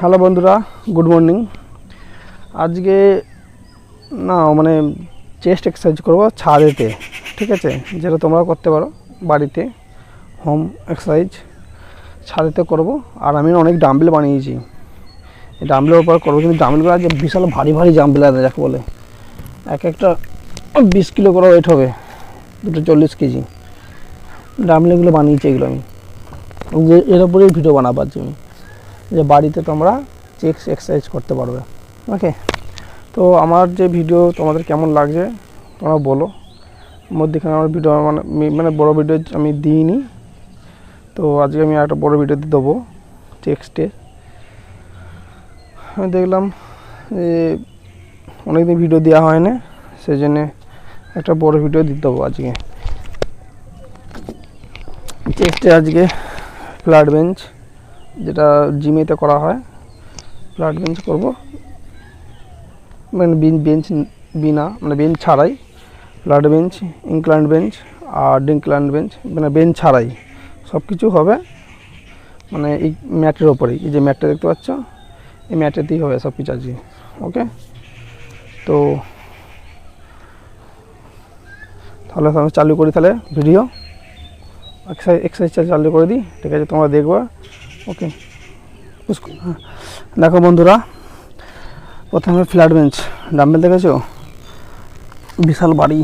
Hello বন্ধুরা, good morning. আজকে না মানে চেস্ট এক্সারসাইজ করব ছাদেতে, ঠিক আছে, যেটা তোমরা করতে পারো বাড়িতে, হোম এক্সারসাইজ ছাদেতে করব। আর আমি অনেক ডাম্বেল বানিয়েছি, এই ডাম্বেলের উপর করবো, কিন্তু ডাম্বেলগুলো আজকে বিশাল ভারী ভারী ডাম্বেল আছে, যাকে বলে এক একটা 20 কিলো করে ওয়েট হবে, দুটো 40 কেজি ডাম্বেলগুলো বানিয়েছি। এগুলো আমি যে এর উপরেই ভিডিও বানাবো আজকে আমি, যে বাড়িতে তোমরা চেস্ট এক্সারসাইজ করতে পারবে। ওকে, তো আমার যে ভিডিও তোমাদের কেমন লাগছে তোমরা বলো। মধ্যেখানে আমার ভিডিও মানে বড় ভিডিও আমি দিইনি, তো আজকে আমি একটা বড় ভিডিও দেবো চেস্টের। আমি দেখলাম যে অনেকদিন ভিডিও দেওয়া হয় না, সেই জন্যে একটা বড় ভিডিও দিতে দেবো আজকে। চেস্টে আজকে ফ্ল্যাট বেঞ্চ, যেটা জিমেতে করা হয়, ফ্ল্যাট বেঞ্চ করবো, মানে বেঞ্চ বিনা মানে বেঞ্চ ছাড়াই, ফ্ল্যাট বেঞ্চ, ইনক্লাইন্ড বেঞ্চ আর ডিক্লাইন্ড বেঞ্চ, মানে বেঞ্চ ছাড়াই সব কিছু হবে, মানে এই ম্যাটের ওপরেই। এই যে ম্যাটটা দেখতে পাচ্ছ, এই ম্যাটেতেই হবে সব কিছু আজকে। ওকে, তো তাহলে আমি চালু করি, তাহলে ভিডিও এক্সারসাইজটা চালু করে দিই, ঠিক আছে, তোমরা দেখবা। ওকে, দেখো বন্ধুরা, প্রথমে ফ্ল্যাট বেঞ্চ ডাম্বেল দেখেছো, বিশাল বাড়ি।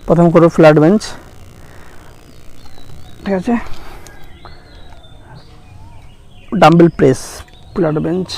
প্রথম করো ফ্ল্যাট বেঞ্চ, ঠিক আছে, ডাম্বেল প্রেস, ফ্ল্যাট বেঞ্চ।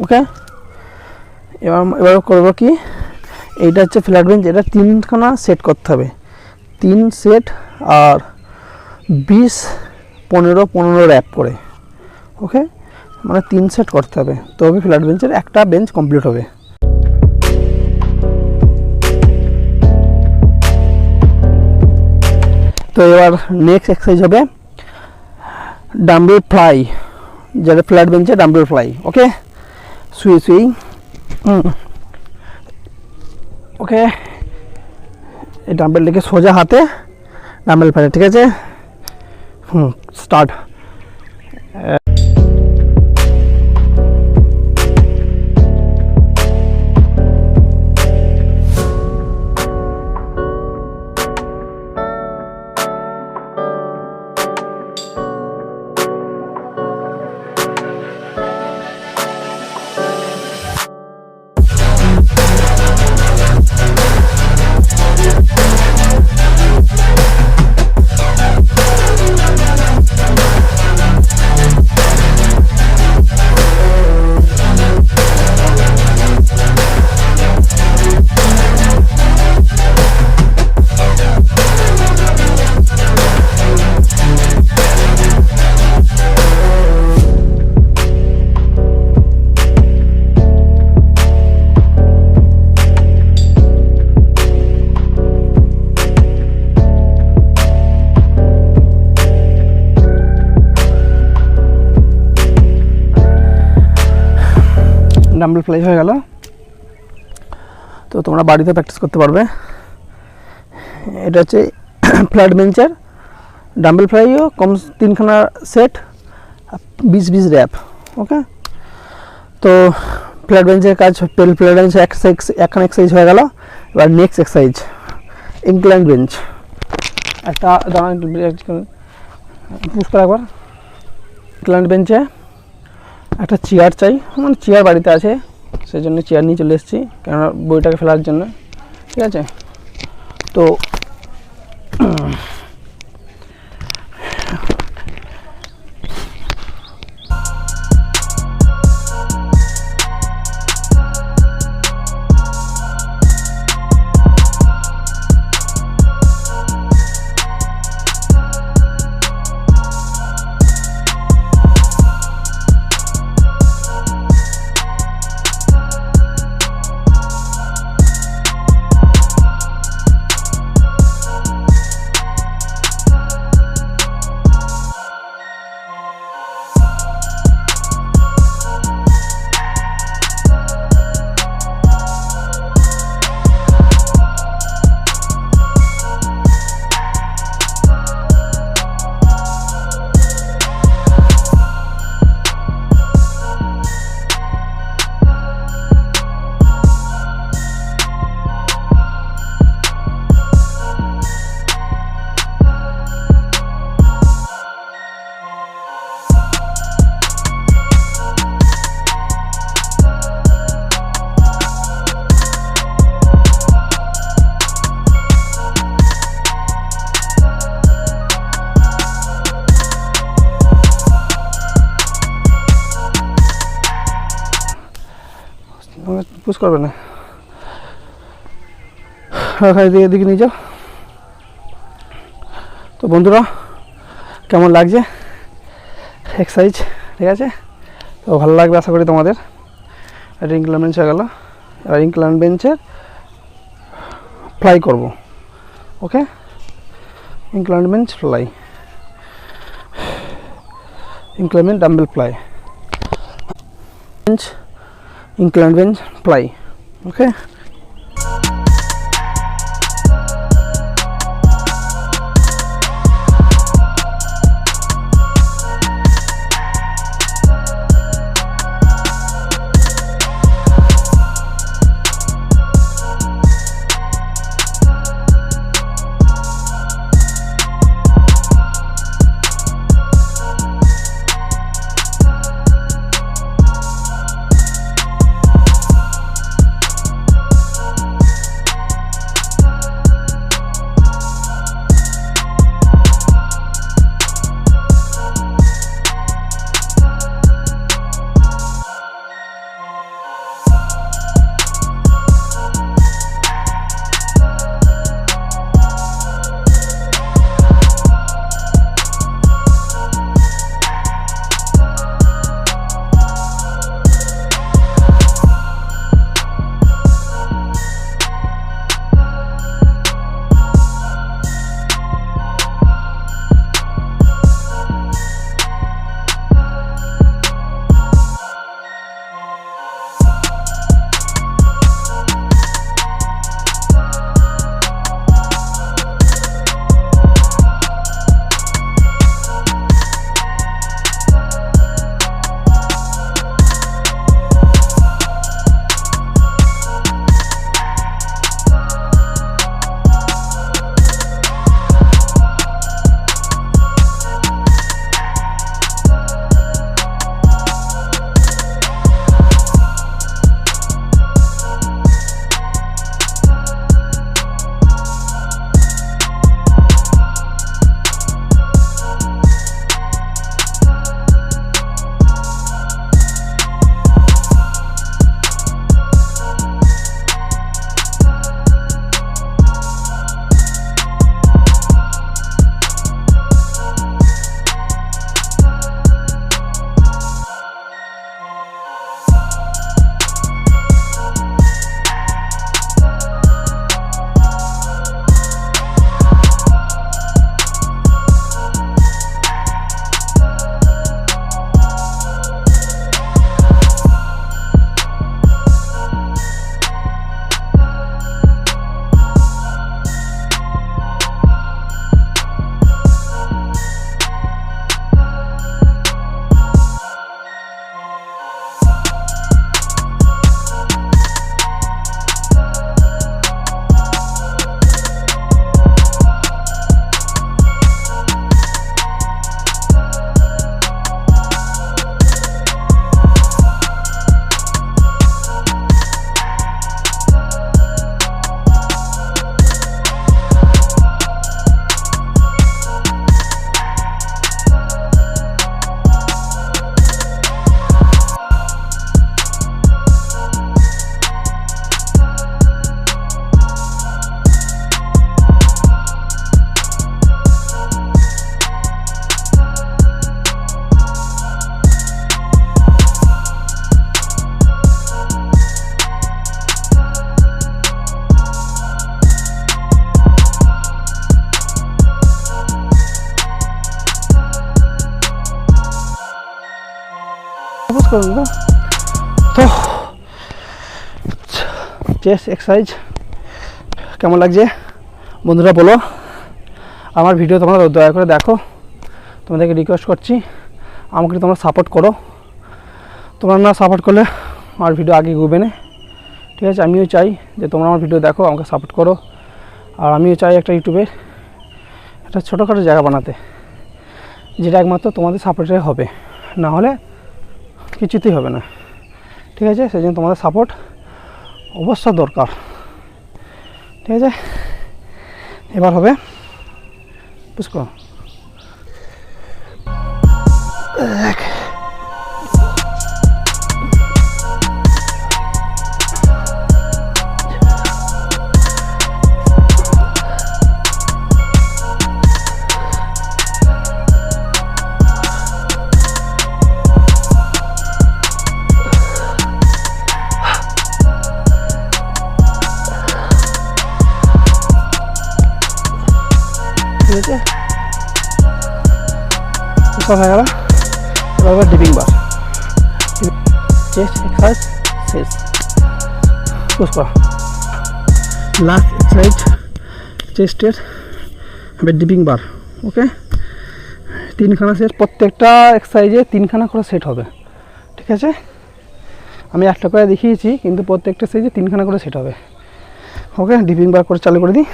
ওকে, এবার করবো কি, এইটা হচ্ছে ফ্ল্যাট বেঞ্চ, এটা 3খানা সেট করতে হবে, 3 সেট আর 20-15 র্যাপ করে। ওকে, মানে 3 সেট করতে হবে, তবে ফ্ল্যাট বেঞ্চের একটা বেঞ্চ কমপ্লিট হবে। তো এবার নেক্সট এক্সারসাইজ হবে ডাম্বেল ফ্লাই, যেটা ফ্ল্যাট বেঞ্চে ডাম্বেল ফ্লাই। ওকে, শুয়ে ওকে, এই ডাম্বেলটাকে সোজা হাতে ডাম্বেল ফেলে, ঠিক আছে, স্টার্ট। ডাম্বেল ফ্লাই হয়ে গেল। তো তোমরা বাড়িতে প্র্যাকটিস করতে পারবে। এটা হচ্ছে ফ্ল্যাট বেঞ্চের ডাম্বেল ফ্লাইও কম 3খানা সেট 20 র্যাপ। ওকে, তো ফ্ল্যাট বেঞ্চের কাজ, ফ্ল্যাট বেঞ্চের একখানা এক্সারসাইজ হয়ে গেল। এবার নেক্সট এক্সারসাইজ ইনক্লাইন বেঞ্চ। একটা পুশ করা একবার। ইনক্লাইন বেঞ্চে একটা চেয়ার চাই, মানে চেয়ার বাড়িতে আছে সেই জন্য চেয়ার নিয়ে চলে এসেছি, কেননা বইটাকে ফেলার জন্য। ঠিক আছে, তো পুশ করবে না, এদিকে নিয়ে যাও। তো বন্ধুরা, কেমন লাগছে এক্সারসাইজ? ঠিক আছে, তো ভালো লাগবে আশা করি তোমাদের। এটা ইনক্লাইন বেঞ্চ হয়ে গেল। এবার ইনক্লাইন বেঞ্চের ফ্লাই করব। Okay, incline bench fly, incline dumbbell fly, bench incline bench fly. Okay, focus করুন না। তো চেস্ট এক্সারসাইজ কেমন লাগছে বন্ধুরা বলো। আমার ভিডিও তোমরা দয়া করে দেখো, তোমাদেরকে রিকোয়েস্ট করছি, আমাকে তোমরা সাপোর্ট করো। তোমরা না সাপোর্ট করলে আমার ভিডিও আগে এগোবে না, ঠিক আছে। আমিও চাই যে তোমরা আমার ভিডিও দেখো, আমাকে সাপোর্ট করো। আর আমিও চাই একটা ইউটিউবে একটা ছোটোখাটো জায়গা বানাতে, যেটা একমাত্র তোমাদের সাপোর্টে হবে, না হলে কিছুতেই হবে না, ঠিক আছে। সেই জন্য তোমাদের সাপোর্ট অবশ্য দরকার, ঠিক আছে। এবার হবে বুঝছো, ঠিক আছে। সব হয়ে গেল। এবার ডিপিং বার, চেস্ট এক্সারসাইজ শেষ। বুঝছো, লাস্ট এক্সারসাইজ চেস্টের এবার ডিপিং বার। ওকে, 3খানা সেট, প্রত্যেকটা এক্সারসাইজে 3খানা করে সেট হবে, ঠিক আছে। আমি একটা করে দেখিয়েছি, কিন্তু প্রত্যেকটা এক্সারসাইজে 3খানা করে সেট হবে। ওকে, ডিপিং বার করে চালু করে দিই।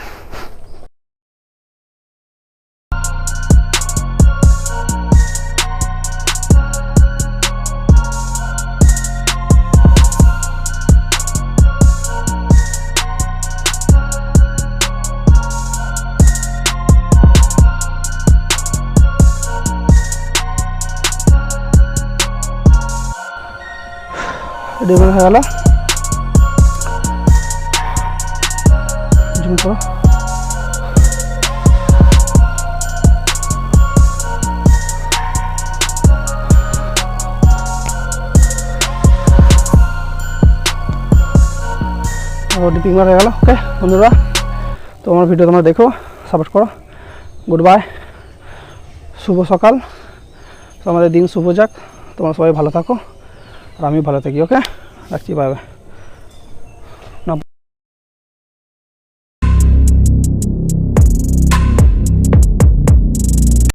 ডেবিল হয়ে গেল, জুম করো। ডিপিং মারা গেল। ওকে বন্ধুরা, তোমার ভিডিও তোমরা দেখো, সাপোর্ট করো। গুড বাই, শুভ সকাল, আমাদের দিন শুভ যাক। তোমরা সবাই ভালো থাকো আর আমিও ভালো থাকি। ওকে, রাখছি, বাই বাই।